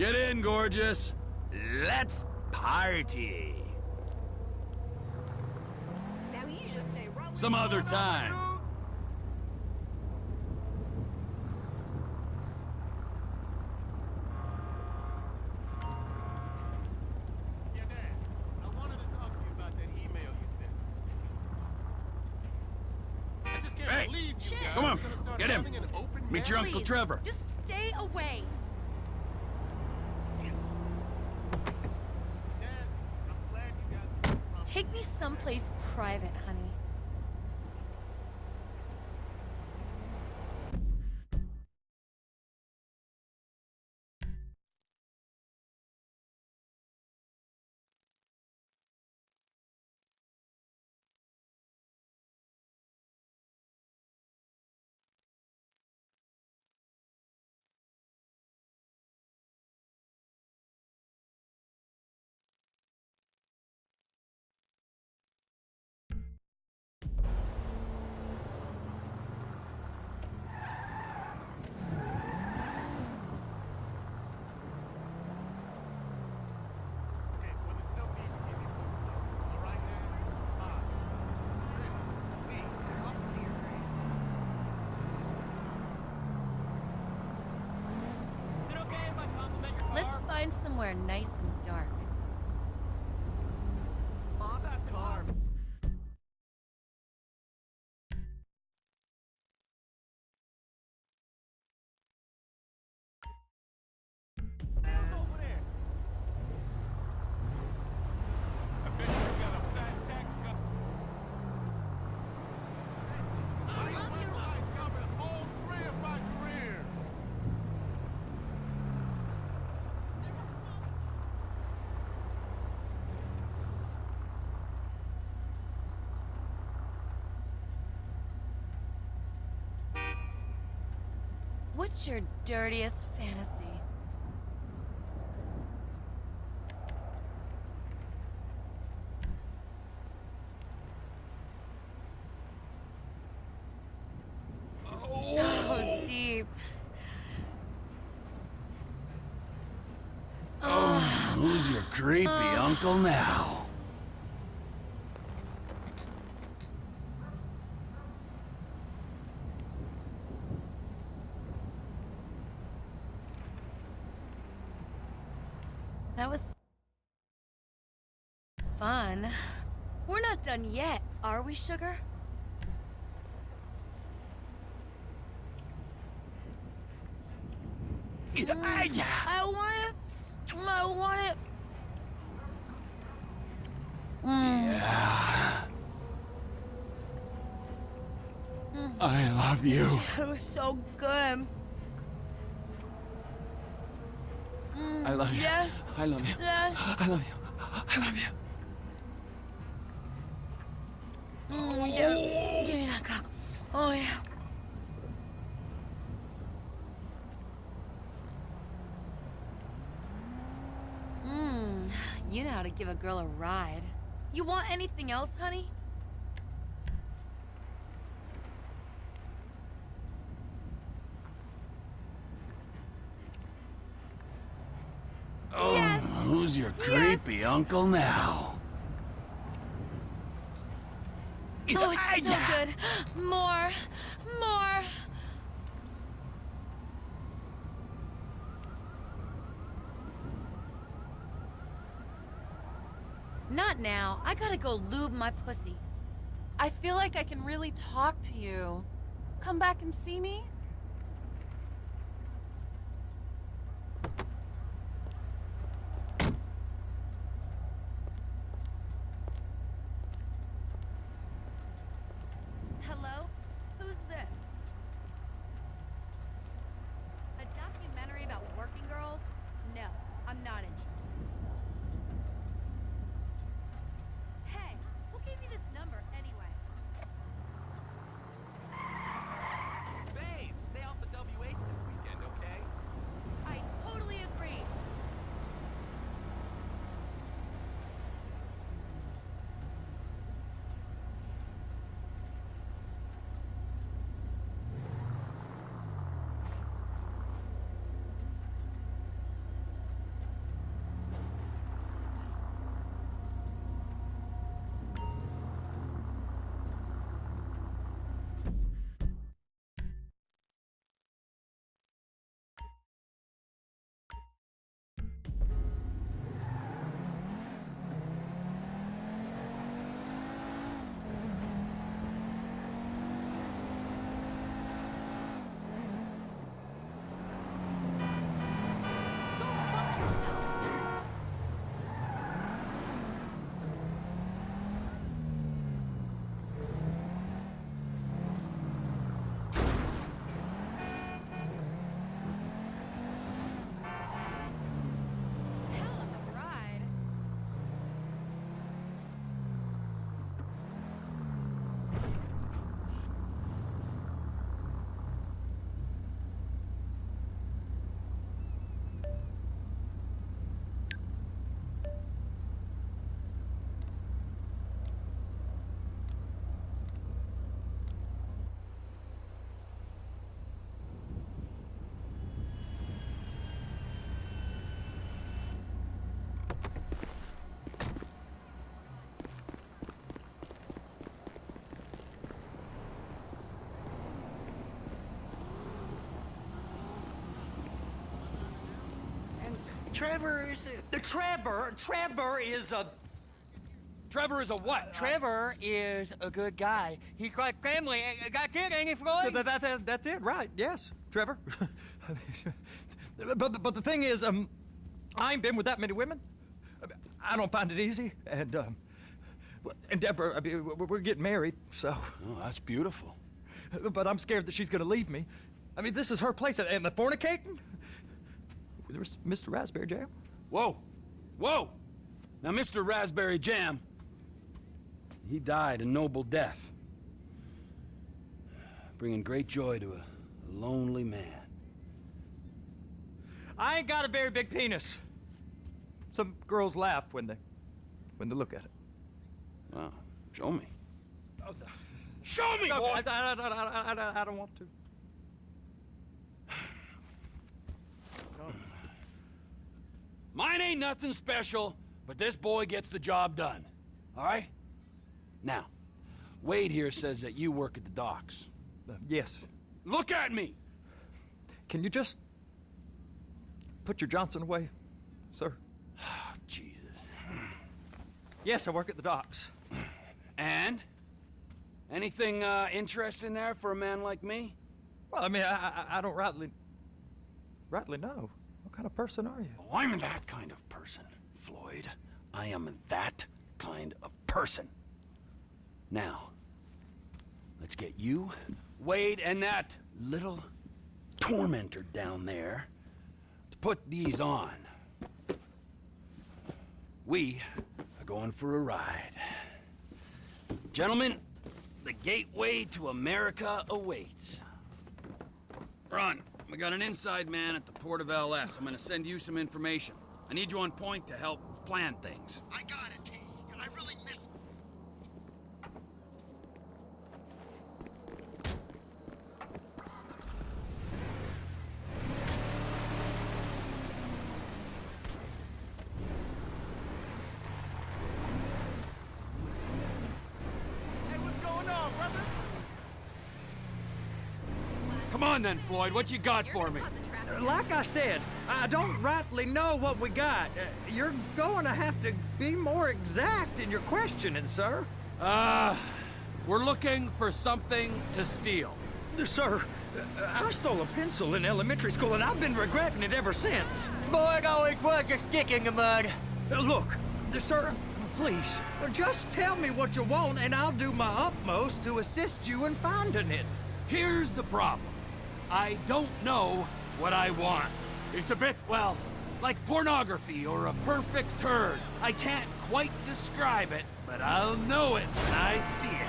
Get in, gorgeous. Let's party. Now you just stay right. Some other time. Yeah, Dad. I wanted to talk to you about that email you sent. I just can't Hey, believe you guys come on, are gonna start get him. having an open Meet your marriage. Uncle Trevor. Just stay away. Dad, I'm glad you guys are Take me someplace private, honey. Hey, well, there's no need to give me false notice, all right, Dad? Fine. Ready, Is it okay if I compliment your car? Let's find somewhere nice and dark. That's car. Over there. I bet you got a fat tax cut. My website covers all three of my careers. What's your dirtiest fantasy? So deep. Who's your creepy uncle now? That was fun. We're not done yet, are we, sugar? I want it. Yeah. I love you. It was so good. I love you. Yes. I love you. Yes. I love you. I love you. Yeah. Give me that cock. Oh, yeah. You know how to give a girl a ride. You want anything else, honey? Oh, Yes. who's your creepy uncle now? Oh, it's so good. More. More. Not now. I gotta go lube my pussy. I feel like I can really talk to you. Come back and see me? Hello? Who's this? A documentary about working girls? No, I'm not interested. Hey, who gave you this number anyway? Babe, Trevor is a... Trevor is a... Trevor is a what? Trevor is a good guy. He's like family. That's it, ain't it, Floyd? That's it, right? Yes, Trevor. but the thing is, I ain't been with that many women. I don't find it easy, and Deborah, I mean, we're getting married, so. Oh, that's beautiful. But I'm scared that she's gonna leave me. I mean, this is her place, and the fornicating. There's Mr. Raspberry Jam. Whoa, whoa! Now, Mr. Raspberry Jam, he died a noble death, bringing great joy to a lonely man. I ain't got a very big penis. Some girls laugh when they look at it. Wow, show me. Oh, Show me, no, boy! I don't want to. Mine ain't nothing special, but this boy gets the job done. All right? Now, Wade here says that you work at the docks. Yes. Look at me! Can you just put your Johnson away, sir? Oh, Jesus. Yes, I work at the docks. And? Anything interesting there for a man like me? Well, I mean, I don't rightly know. What kind of person are you? Oh, I'm that kind of person, Floyd. I am that kind of person. Now, let's get you, Wade, and that little tormentor down there to put these on. We are going for a ride. Gentlemen, the gateway to America awaits. Ron, we got an inside man at the port of LS. I'm gonna send you some information. I need you on point to help plan things. I got it, T. I really miss... Hey, what's going on, brother? Come on then, Floyd, what you got You're for gonna me? cause a traffic Like I said, I don't rightly know what we got. You're going to have to be more exact in your questioning, sir. We're looking for something to steal. Sir, I stole a pencil in elementary school, and I've been regretting it ever since. Boy, it always was a stick in the mud. Look, sir, please, just tell me what you want, and I'll do my utmost to assist you in finding it. Here's the problem. I don't know what I want. It's a bit, well, like pornography or a perfect turd. I can't quite describe it, but I'll know it when I see it.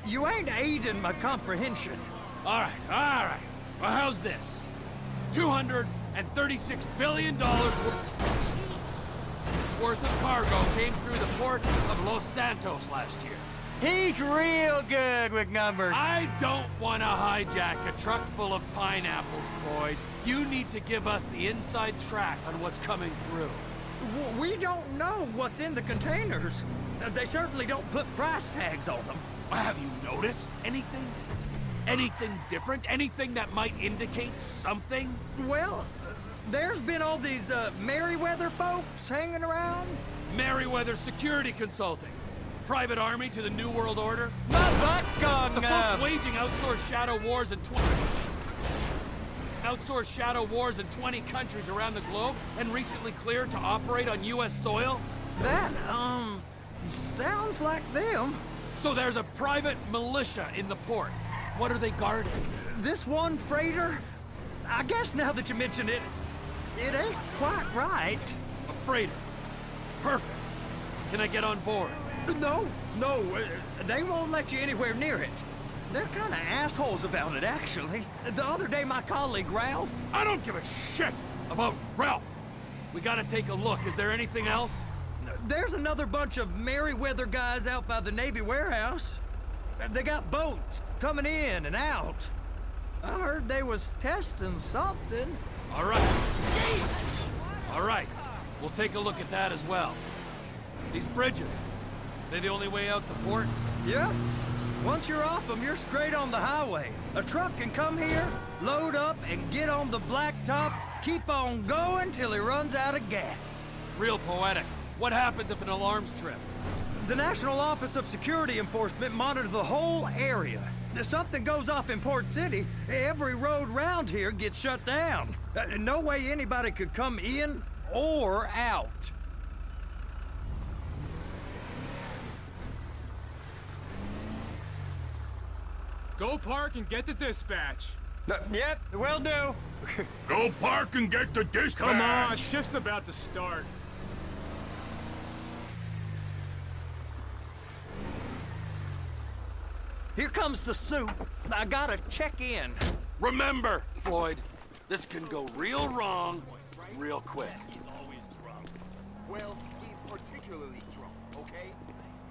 You ain't aiding my comprehension. All right. Well, how's this? $236 billion worth of cargo came through the port of Los Santos last year. He's real good with numbers. I don't want to hijack a truck full of pineapples, Floyd. You need to give us the inside track on what's coming through. We don't know what's in the containers. They certainly don't put price tags on them. Have you noticed anything? Anything different? Anything that might indicate something? Well, there's been all these Merryweather folks hanging around. Merryweather Security Consulting. Private army to the New World Order. My butt's gone The numb. folks waging outsourced shadow wars in 20 countries around the globe and recently cleared to operate on U.S. soil. That, sounds like them. So there's a private militia in the port. What are they guarding? This one freighter, I guess now that you mention it, it ain't quite right. A freighter. Perfect. Can I get on board? No, they won't let you anywhere near it. They're kind of assholes about it, actually. The other day, my colleague, Ralph... I don't give a shit about Ralph. We gotta take a look. Is there anything else? There's another bunch of Merryweather guys out by the Navy warehouse. They got boats coming in and out. I heard they was testing something. All right. All right. We'll take a look at that as well. These bridges, they the only way out the port? Yeah. Once you're off them, you're straight on the highway. A truck can come here, load up, and get on the blacktop keep on going till he runs out of gas. Real poetic. What happens if an alarm's tripped? The National Office of Security Enforcement monitors the whole area. If something goes off in Port City, every road round here gets shut down. No way anybody could come in or out. Go park and get to dispatch. Yep, will do. Go park and get the dispatch! Come on, shift's about to start. Here comes the soup. I gotta check in. Remember, Floyd, this can go real wrong real quick. Well, he's particularly drunk, okay?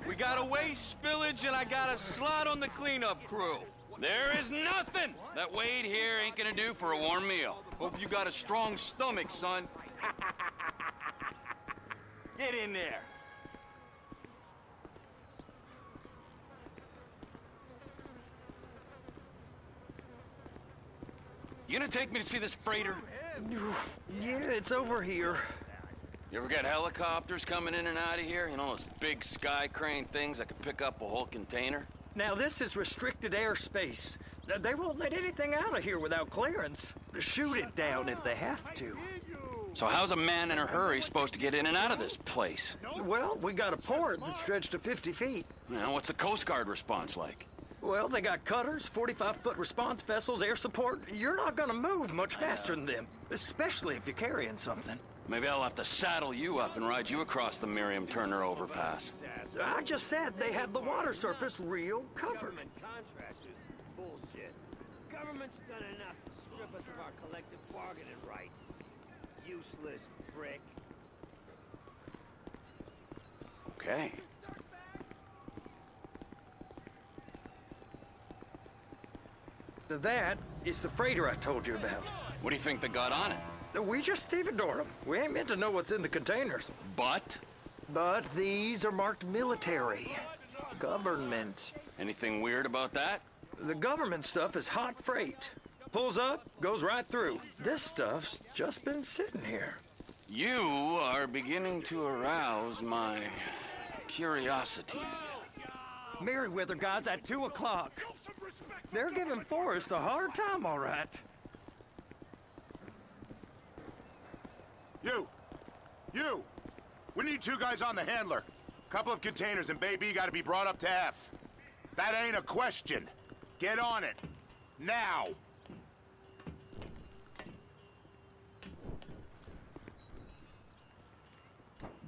We got a waste spillage and I got a slot on the cleanup crew. There is nothing that Wade here ain't gonna do for a warm meal. Hope you got a strong stomach, son. Get in there. You gonna take me to see this freighter? Yeah, it's over here. You ever got helicopters coming in and out of here? You know, those big sky crane things that could pick up a whole container? Now, this is restricted airspace. They won't let anything out of here without clearance. Shoot it down if they have to. So how's a man in a hurry supposed to get in and out of this place? Well, we got a port that's stretched to 50 feet. You know, what's the Coast Guard response like? Well, they got cutters, 45-foot response vessels, air support. You're not gonna move much faster than them, especially if you're carrying something. Maybe I'll have to saddle you up and ride you across the Miriam Turner overpass. I just said they had the water surface real covered. Contractors, bullshit. Government's done enough to strip us of our collective bargaining rights. Useless prick. Okay. That is the freighter I told you about. What do you think they got on it? We just stevedore them. We ain't meant to know what's in the containers. But? But these are marked military. Government. Anything weird about that? The government stuff is hot freight. Pulls up, goes right through. This stuff's just been sitting here. You are beginning to arouse my curiosity. Merriweather guys at 2 o'clock. They're giving Forrest a hard time, all right. You! We need 2 guys on the handler. Couple of containers and Bay B gotta be brought up to F. That ain't a question. Get on it. Now!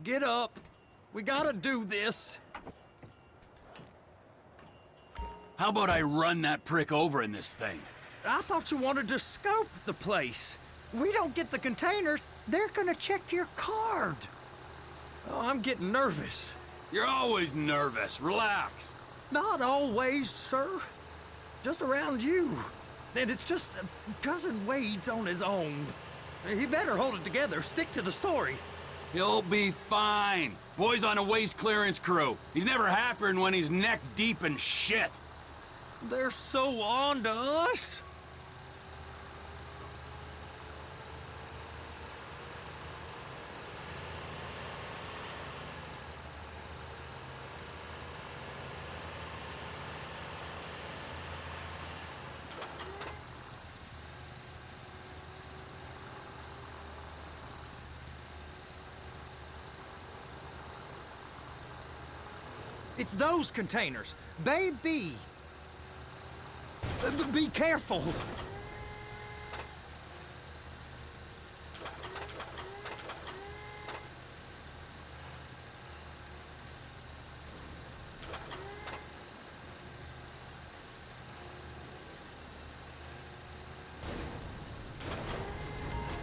Get up. We gotta do this. How about I run that prick over in this thing? I thought you wanted to scope the place. We don't get the containers, they're gonna check your card. Oh, I'm getting nervous. You're always nervous. Relax. Not always, sir. Just around you. And it's just Cousin Wade's on his own. He better hold it together, stick to the story. He'll be fine. Boy's on a waste clearance crew. He's never happier than when he's neck deep in shit. They're so on to us. It's those containers. Baby. Be careful.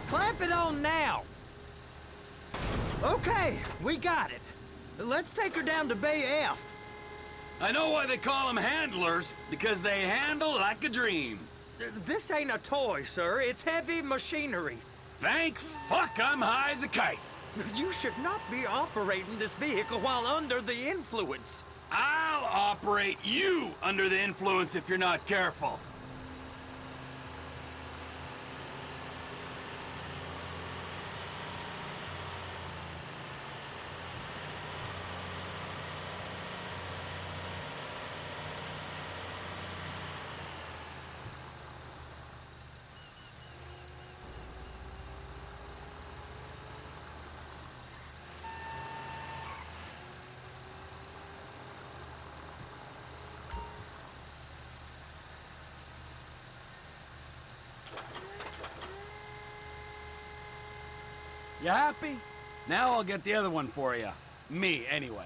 Clamp it on now. Okay, we got it. Let's take her down to Bay F. I know why they call them handlers, because they handle like a dream. This ain't a toy, sir. It's heavy machinery. Thank fuck I'm high as a kite. You should not be operating this vehicle while under the influence. I'll operate you under the influence if you're not careful. You happy? Now I'll get the other one for you. Me, anyway.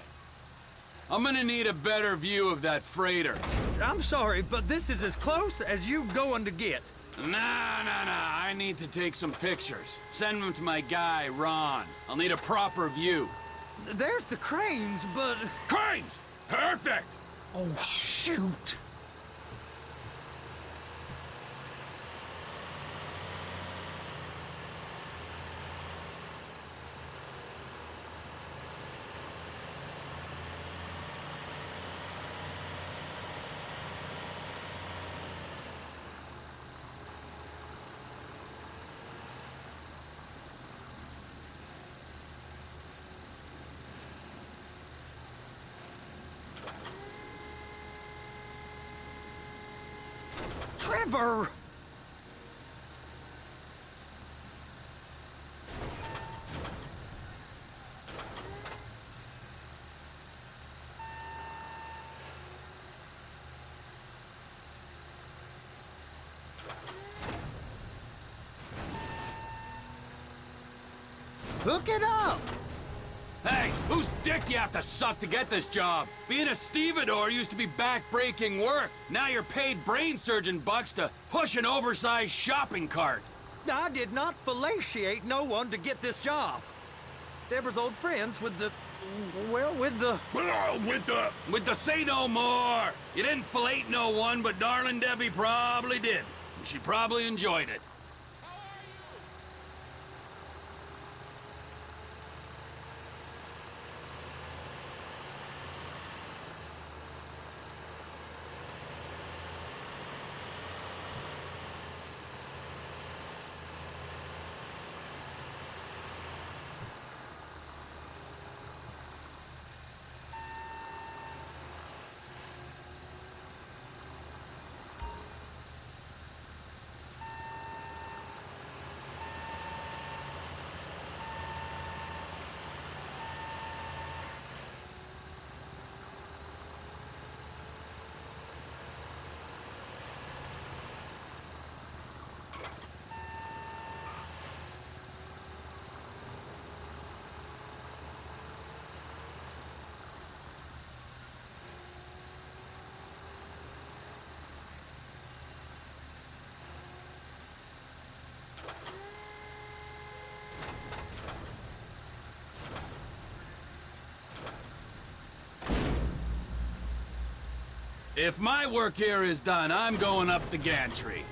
I'm gonna need a better view of that freighter. I'm sorry, but this is as close as you going to get. Nah. I need to take some pictures. Send them to my guy, Ron. I'll need a proper view. There's the cranes, but... Cranes! Perfect! Oh, shoot! Trevor! Hook it up! Hey, whose dick you have to suck to get this job? Being a stevedore used to be back-breaking work. Now you're paid brain surgeon bucks to push an oversized shopping cart. I did not fellatiate no one to get this job. Deborah's old friends with the... well, with the... With the say no more. You didn't fillet no one, but darling Debbie probably did. She probably enjoyed it. If my work here is done, I'm going up the gantry.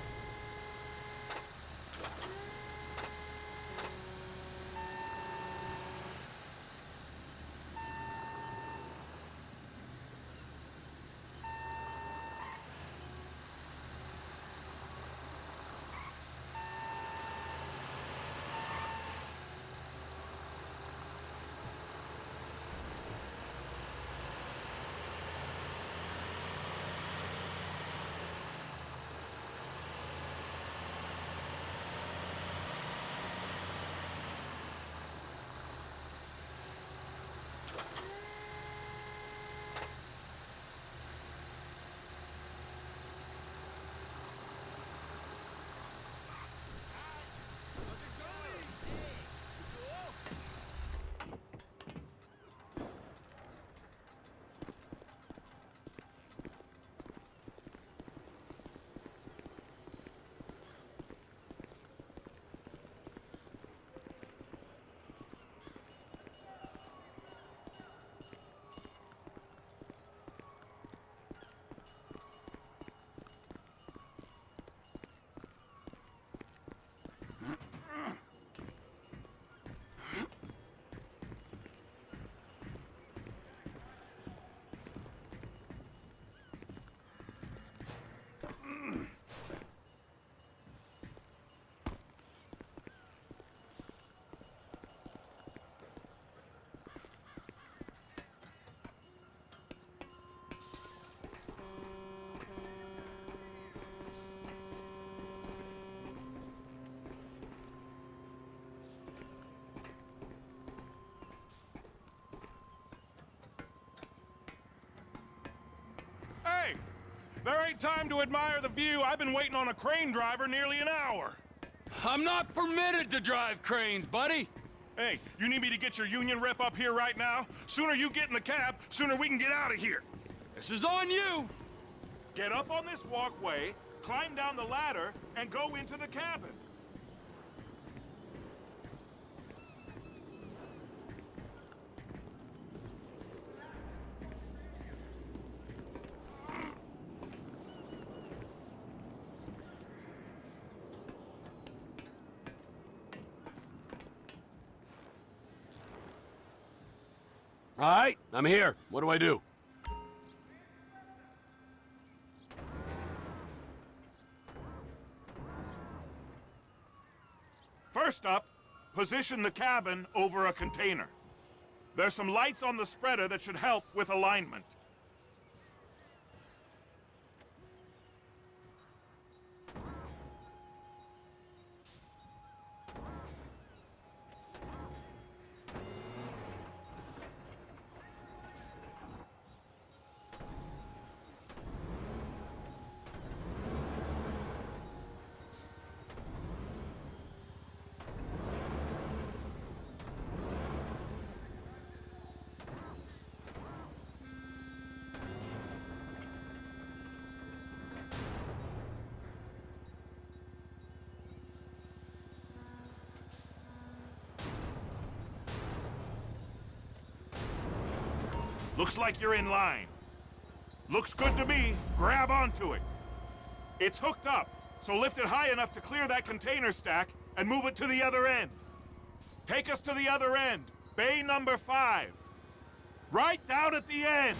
There ain't time to admire the view. I've been waiting on a crane driver nearly an hour. I'm not permitted to drive cranes, buddy. Hey, you need me to get your union rep up here right now? Sooner you get in the cab, sooner we can get out of here. This is on you. Get up on this walkway, climb down the ladder, and go into the cabin. All right, I'm here. What do I do? First up, position the cabin over a container. There's some lights on the spreader that should help with alignment. Looks like you're in line. Looks good to me. Grab onto it. It's hooked up, so lift it high enough to clear that container stack and move it to the other end. Take us to the other end, bay number 5. Right down at the end.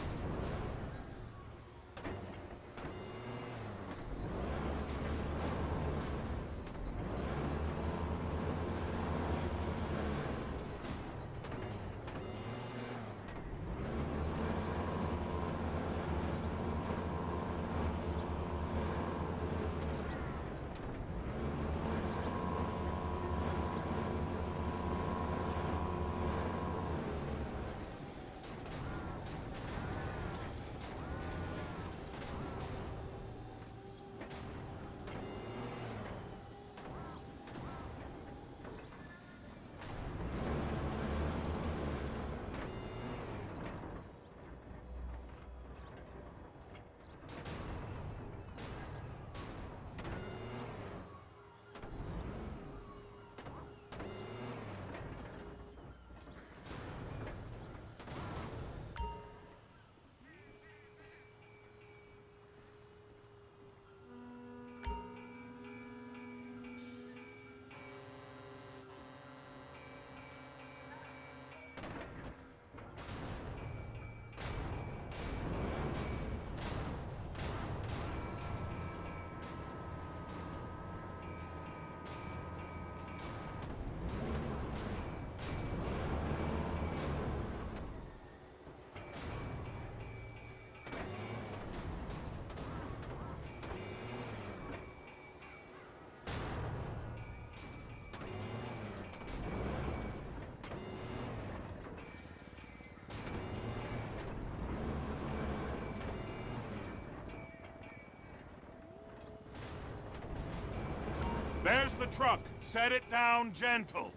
There's the truck. Set it down gentle.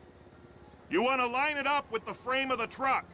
You want to line it up with the frame of the truck.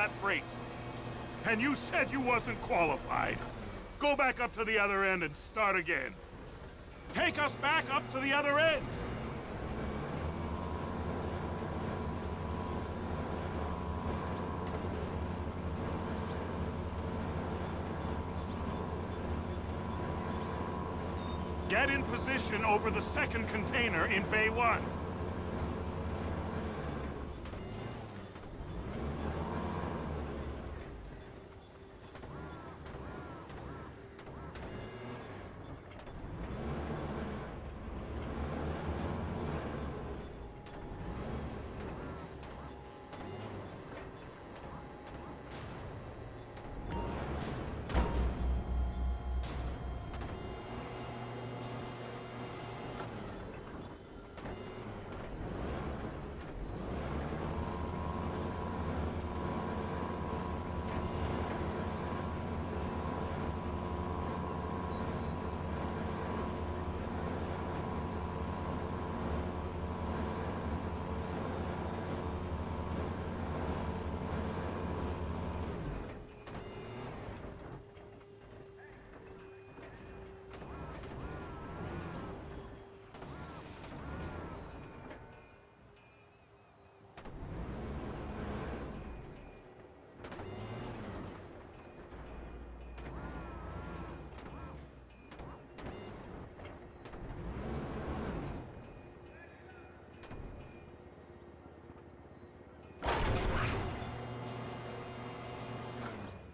that freight. And you said you wasn't qualified. Go back up to the other end and start again. Take us back up to the other end! Get in position over the second container in Bay 1.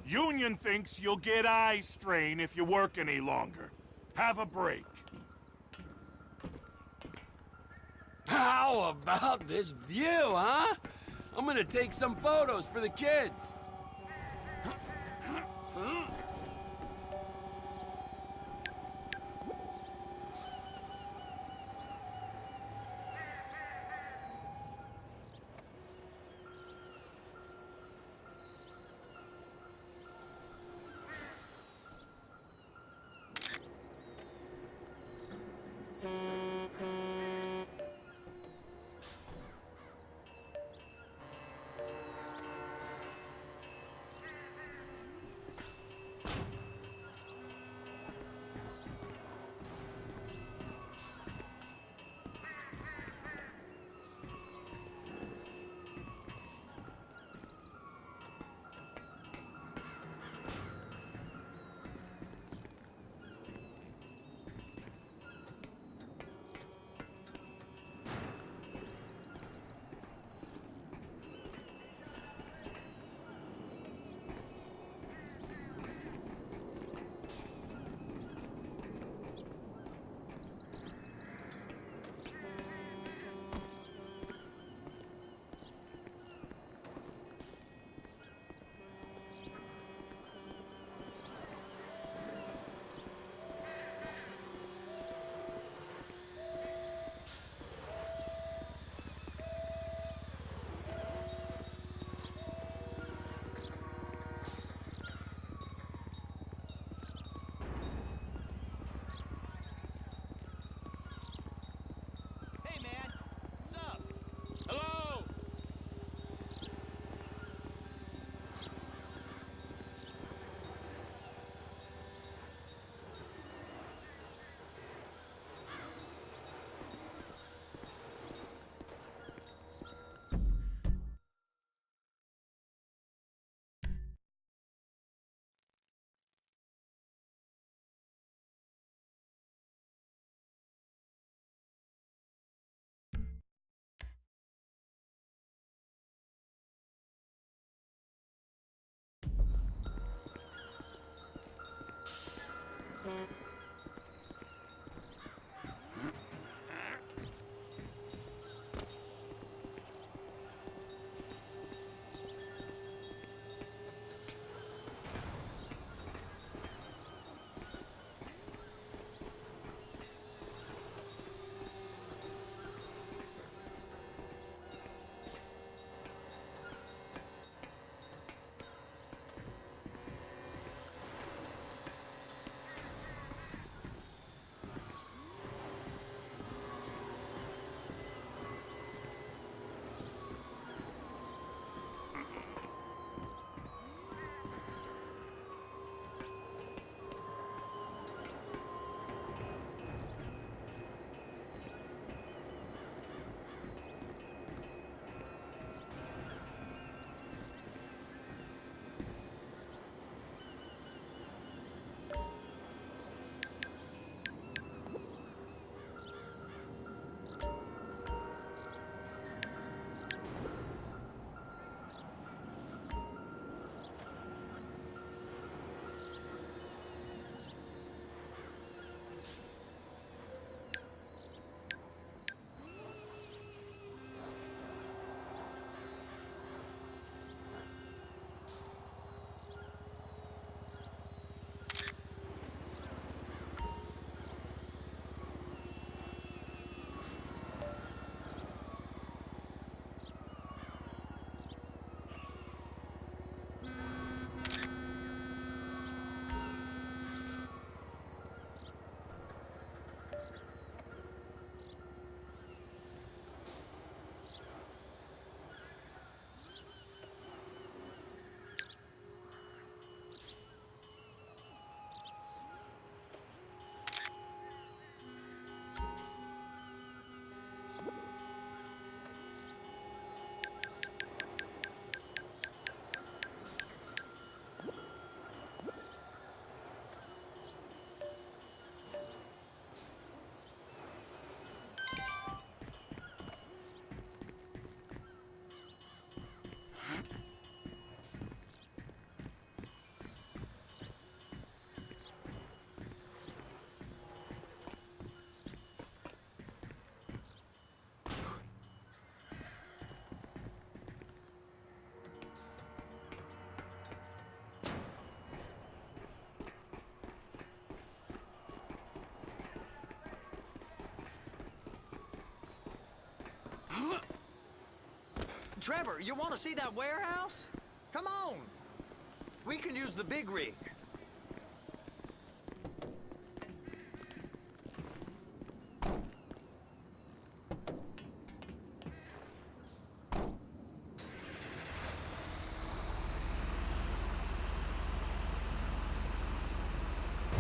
Union thinks you'll get eye strain if you work any longer. Have a break. How about this view, huh? I'm gonna take some photos for the kids. Hey, man. What's up? Hello? Trevor, you want to see that warehouse? Come on. We can use the big rig.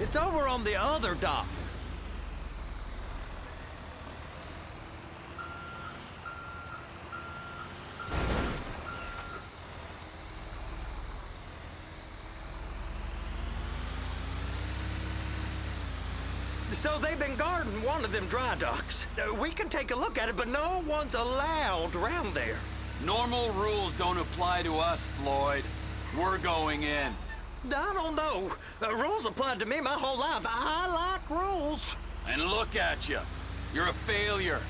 It's over on the other dock. So they've been guarding one of them dry docks. We can take a look at it, but no one's allowed around there. Normal rules don't apply to us, Floyd. We're going in. I don't know. Rules applied to me my whole life. I like rules. And look at you. You're a failure.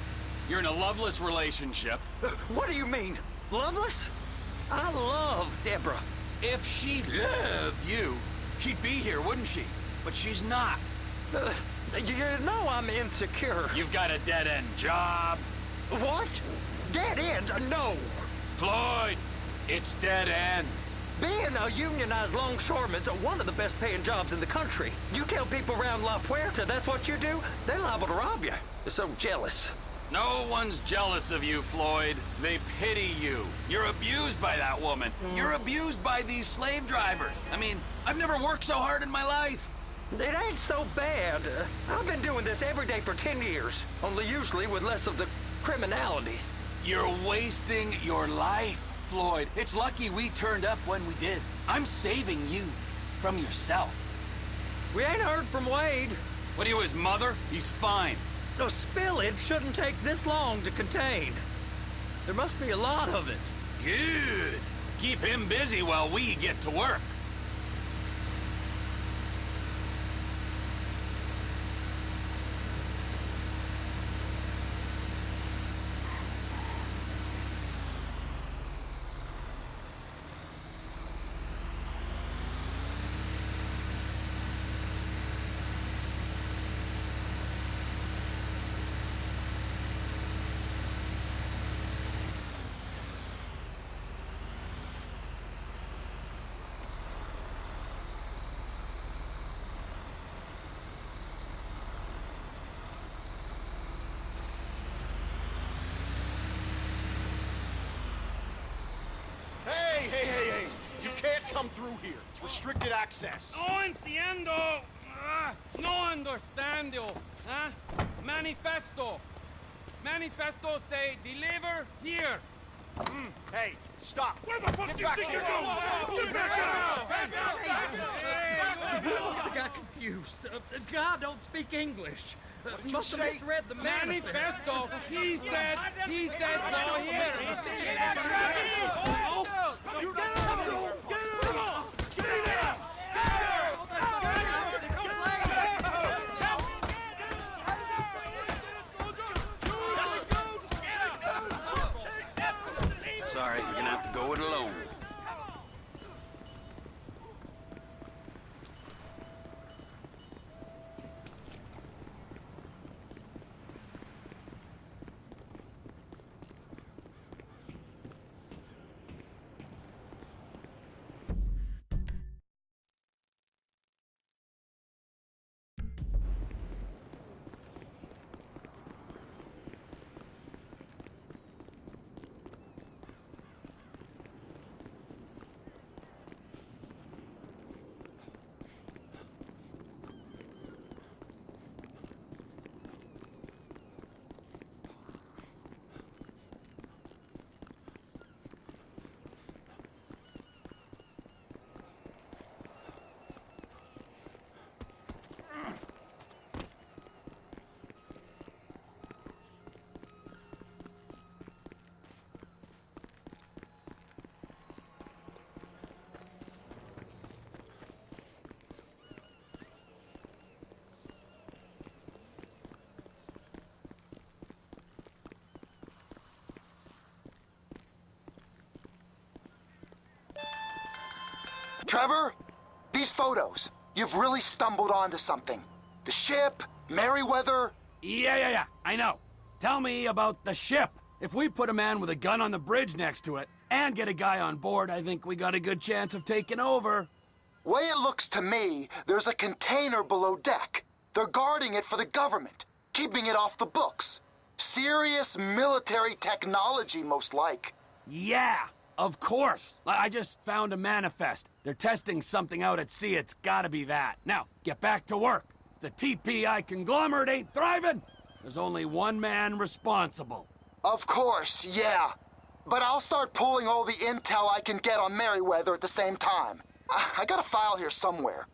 You're in a loveless relationship. What do you mean? Loveless? I love Deborah. If she loved you, she'd be here, wouldn't she? But she's not. You know I'm insecure. You've got a dead-end job. What? Dead end? No. Floyd, it's dead end. Being a unionized longshoreman's one of the best paying jobs in the country. You tell people around La Puerta that's what you do, they're liable to rob you. They're so jealous. No one's jealous of you, Floyd. They pity you. You're abused by that woman. You're abused by these slave drivers. I mean, I've never worked so hard in my life. It ain't so bad. I've been doing this every day for 10 years, only usually with less of the criminality. You're wasting your life, Floyd. It's lucky we turned up when we did. I'm saving you from yourself. We ain't heard from Wade. What are you, his mother? He's fine. No, spillage shouldn't take this long to contain. There must be a lot of it. Good. Keep him busy while we get to work. Hey! You can't come through here. It's restricted access. No entiendo. No understando. Huh? Manifesto. Manifesto say deliver here. Hey, stop. Where the fuck Get do you back think here. you're going? Get back You must have got confused. God don't speak English. Must have misread the Manifesto. He said no here. You get out! Sorry, you're gonna have to go it alone. Trevor, these photos, you've really stumbled onto something. The ship, Merryweather. Yeah. I know. Tell me about the ship. If we put a man with a gun on the bridge next to it and get a guy on board, I think we got a good chance of taking over. Way it looks to me, there's a container below deck. They're guarding it for the government, keeping it off the books. Serious military technology, most like. Yeah, of course. I just found a manifest. They're testing something out at sea. It's gotta be that. Now, get back to work. If the TPI conglomerate ain't thriving, there's only one man responsible. Of course, yeah. But I'll start pulling all the intel I can get on Merryweather at the same time. I got a file here somewhere.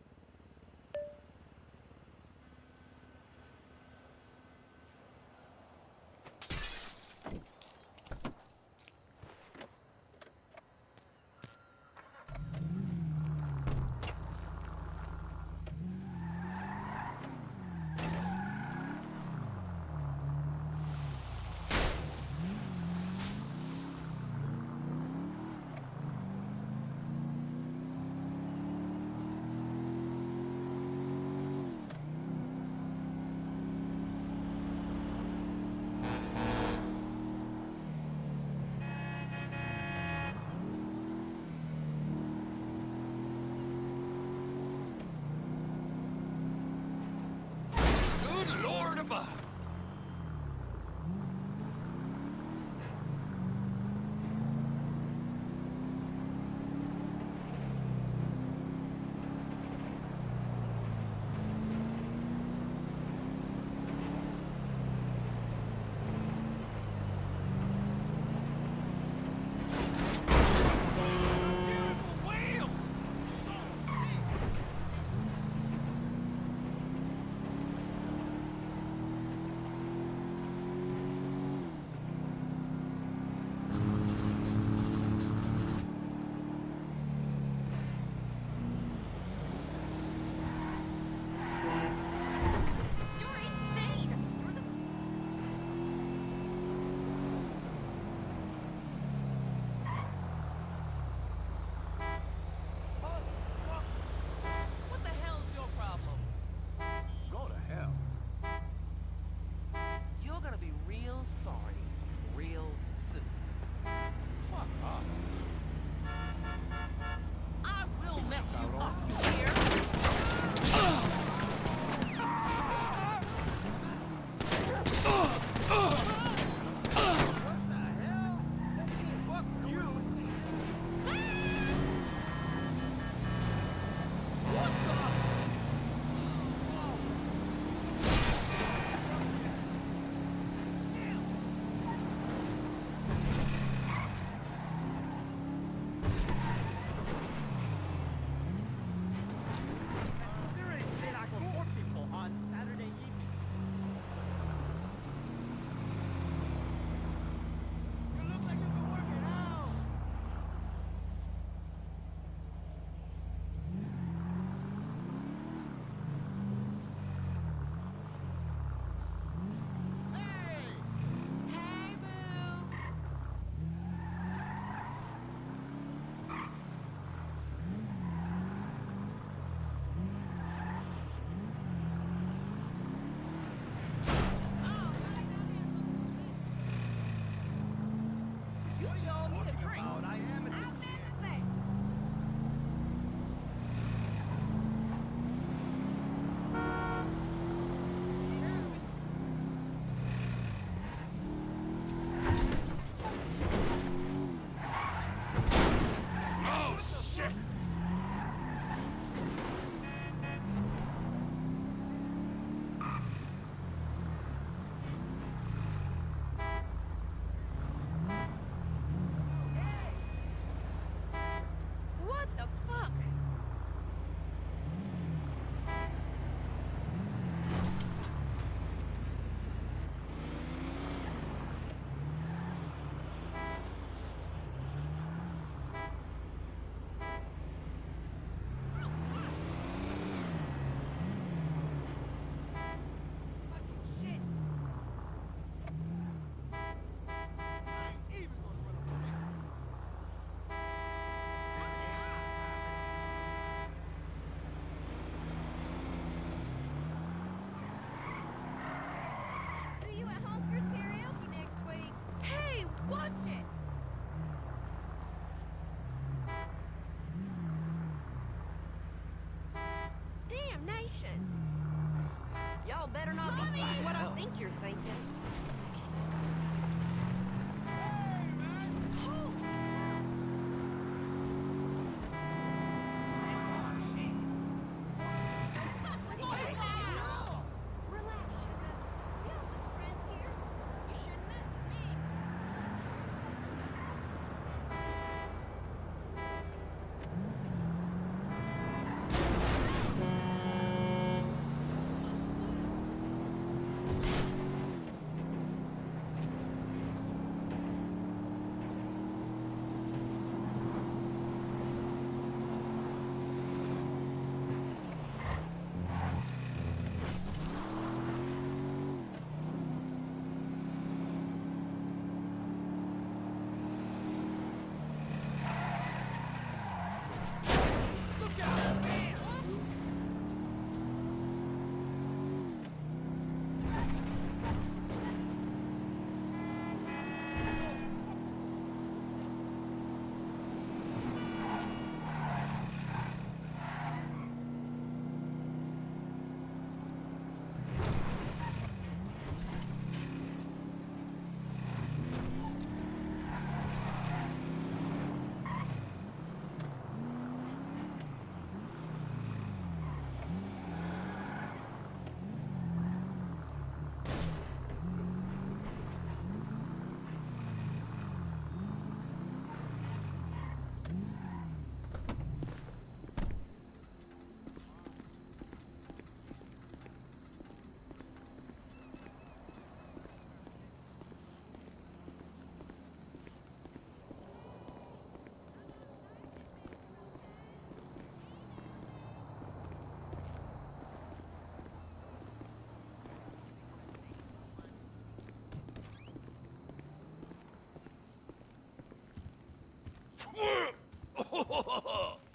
touch it! Damnation! Y'all better not be thinking what I think you're thinking.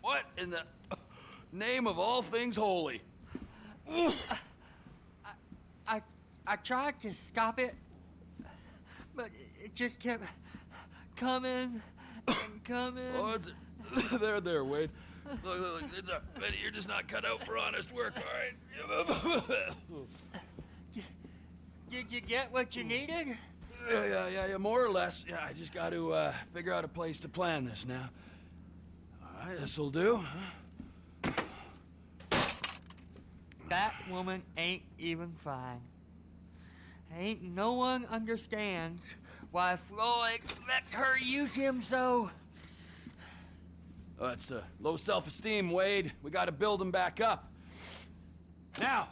What in the name of all things holy? I tried to stop it, but it just kept coming and coming. Oh, it's there, Wade. Look, Betty, you're just not cut out for honest work, all right? Did you get what you needed? Yeah, more or less. Yeah, I just got to figure out a place to plan this now. All right, this'll do. That woman ain't even fine. Ain't no one understands why Floyd lets her use him so. Oh, that's low self-esteem, Wade. We got to build him back up. Now.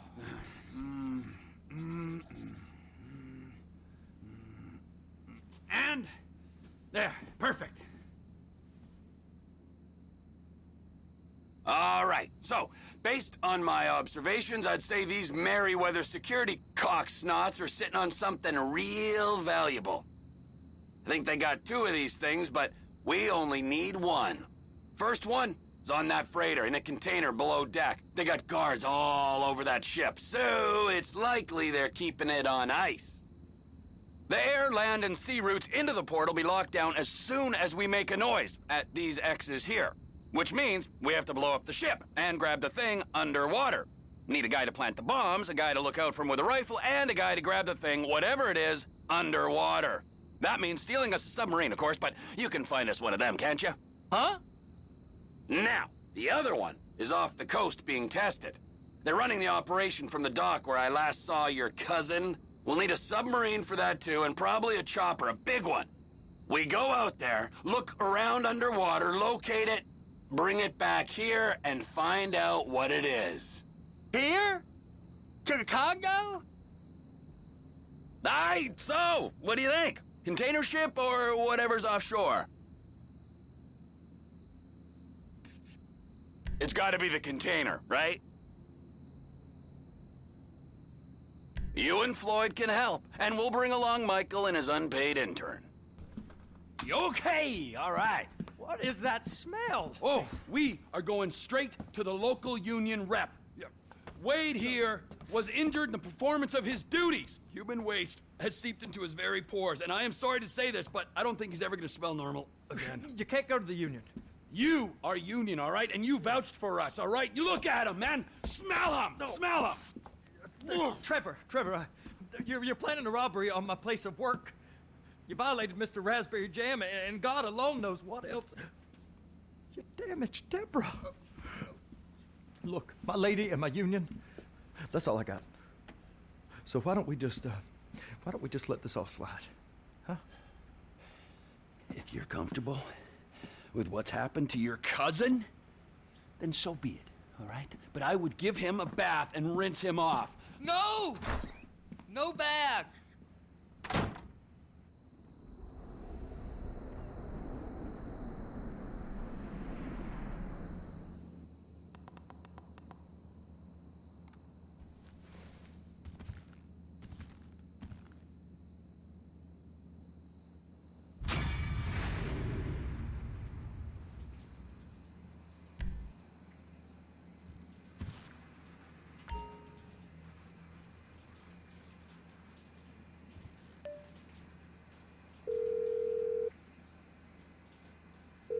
And there, perfect. All right, so based on my observations, I'd say these Merryweather security cocksnots are sitting on something real valuable. I think they got 2 of these things, but we only need 1. First one is on that freighter in a container below deck. They got guards all over that ship, so it's likely they're keeping it on ice. The air, land, and sea routes into the port will be locked down as soon as we make a noise at these X's here. Which means we have to blow up the ship and grab the thing underwater. Need a guy to plant the bombs, a guy to look out for him with a rifle, and a guy to grab the thing, whatever it is, underwater. That means stealing us a submarine, of course, but you can find us one of them, can't you? Huh? Now, the other one is off the coast being tested. They're running the operation from the dock where I last saw your cousin. We'll need a submarine for that too, and probably a chopper, a big one. We go out there, look around underwater, locate it, bring it back here, and find out what it is. Here? To the Congo? Aye, so, what do you think? Container ship or whatever's offshore? It's gotta be the container, right? You and Floyd can help, and we'll bring along Michael and his unpaid intern. Okay, all right. What is that smell? Oh, we are going straight to the local union rep. Wade here was injured in the performance of his duties. Human waste has seeped into his very pores, and I am sorry to say this, but I don't think he's ever gonna smell normal again. You can't go to the union. You are union, all right? And you vouched for us, all right? You look at him, man. Smell him. No. Smell him. Trevor, you're planning a robbery on my place of work. You violated Mr. Raspberry Jam, and God alone knows what else. You damaged Deborah. Look, my lady and my union, that's all I got. So why don't we just let this all slide, huh? If you're comfortable with what's happened to your cousin, then so be it, all right? But I would give him a bath and rinse him off. No! No baths!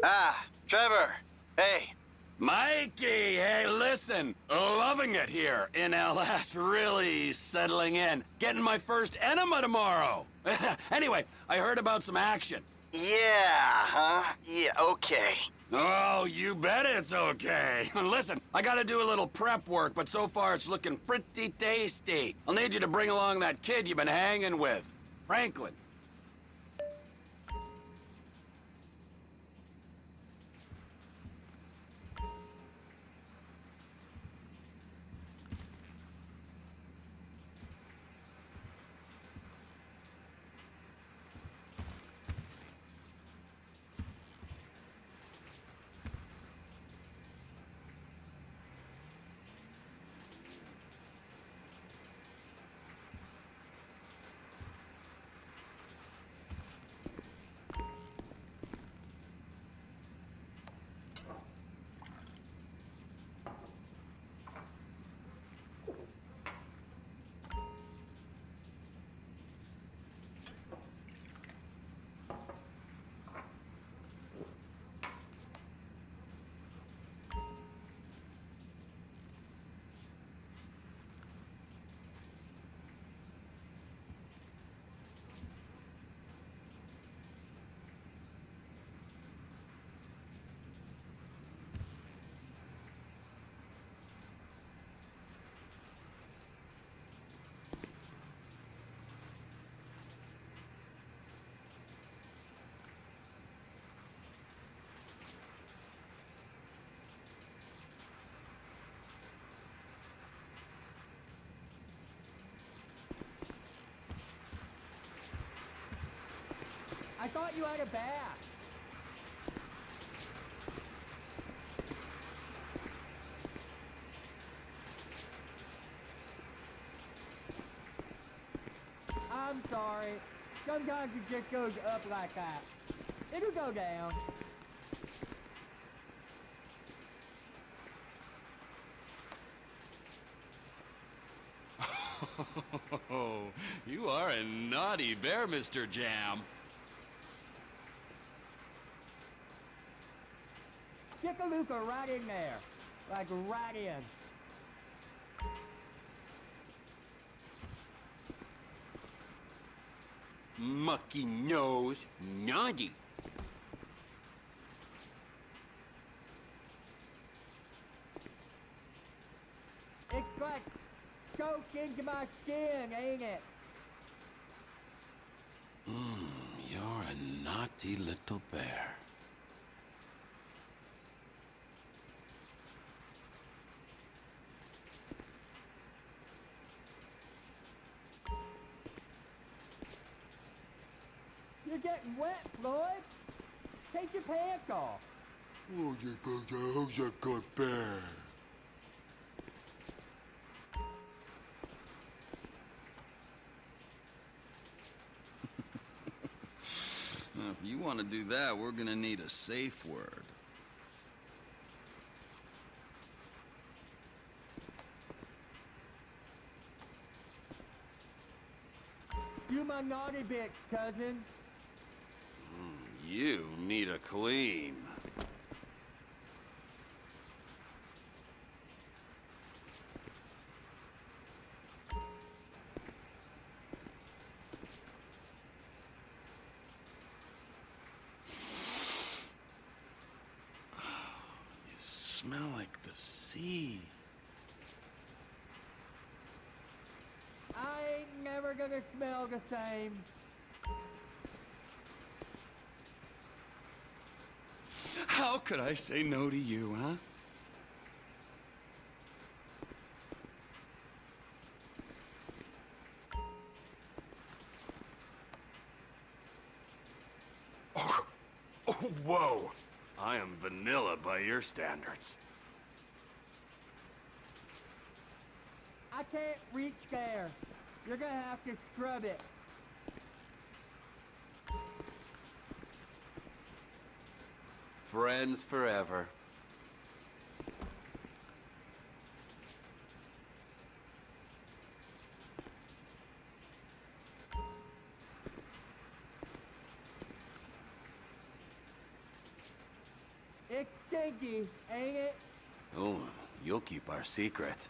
Ah, Trevor. Hey. Mikey, hey, listen. Loving it here in LS. Really settling in. Getting my first enema tomorrow. Anyway, I heard about some action. Yeah, huh? Yeah, okay. Oh, you bet it's okay. Listen, I gotta do a little prep work, but so far it's looking pretty tasty. I'll need you to bring along that kid you've been hanging with, Franklin. I thought you had a bath. I'm sorry. Sometimes it just goes up like that. It'll go down. You are a naughty bear, Mr. Jam. Stick a Luca right in there. Like right in. Mucky nose, naughty. It's like soaked into my skin, ain't it? You're a naughty little bear. You're getting wet, Floyd. Take your pants off. Oh, you who's a good bear? If you want to do that, we're gonna need a safe word. You my naughty bitch, cousin. You need a clean. You smell like the sea. I ain't never gonna smell the same. How could I say no to you, huh? Oh, whoa! I am vanilla by your standards. I can't reach there. You're gonna have to scrub it. Friends forever. It's stinky, ain't it? Oh, you'll keep our secret.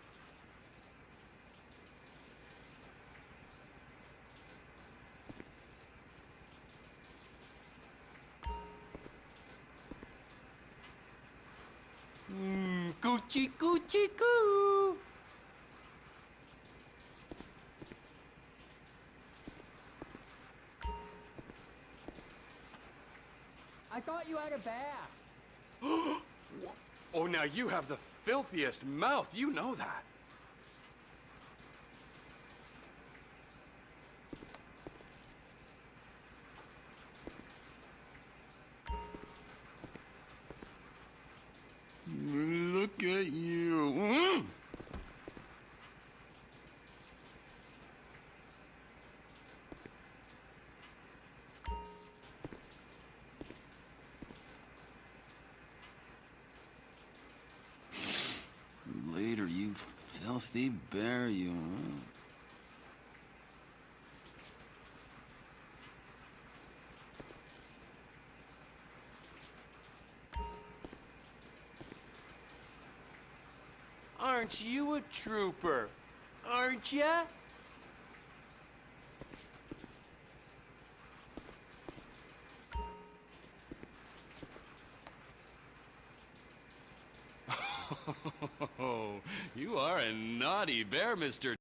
Coochie coochie coo. I thought you had a bath. Oh, now you have the filthiest mouth. You know that. Look at you. Later, you filthy bear, you. Aren't you a trooper? Aren't ya? You are a naughty bear, Mr.